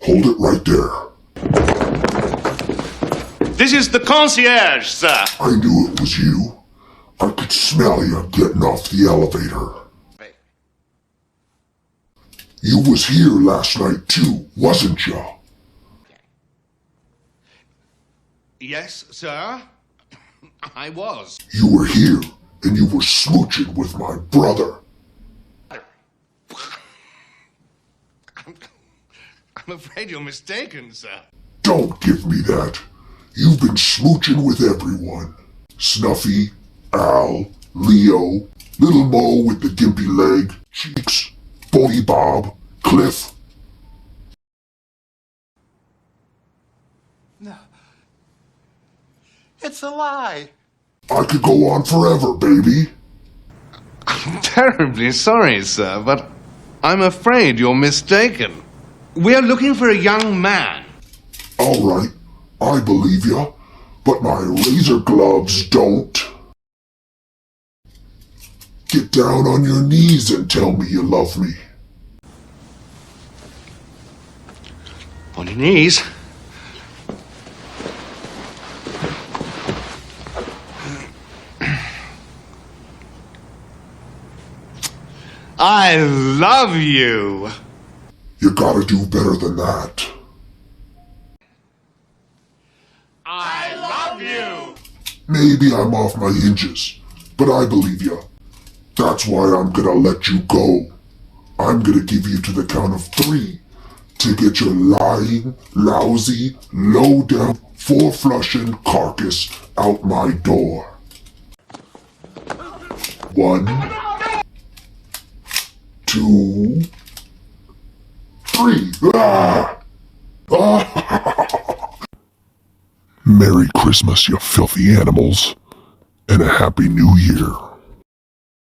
Hold it right there. This is the concierge, sir. I knew it was you. I could smell you getting off the elevator. You was here last night too, wasn't you? Yes, sir. I was. You were here, and you were smooching with my brother. I'm afraid you're mistaken, sir. Don't give me that. You've been smooching with everyone. Snuffy, Al, Leo, Little Mo with the gimpy leg, Cheeks, Boney Bob, Cliff. No. It's a lie. I could go on forever, baby. I'm terribly sorry, sir, but I'm afraid you're mistaken. We're looking for a young man. All right, I believe ya, but my razor gloves don't. Get down on your knees and tell me you love me. On your knees. I love you. You gotta do better than that. I love you. Maybe I'm off my hinges, but I believe ya. That's why I'm gonna let you go. I'm gonna give you to the count of 3 to get your lying, lousy, low-down, four-flushing carcass out my door. 1, 2, 3. Ah! Ah! Merry Christmas, you filthy animals, and a Happy New Year.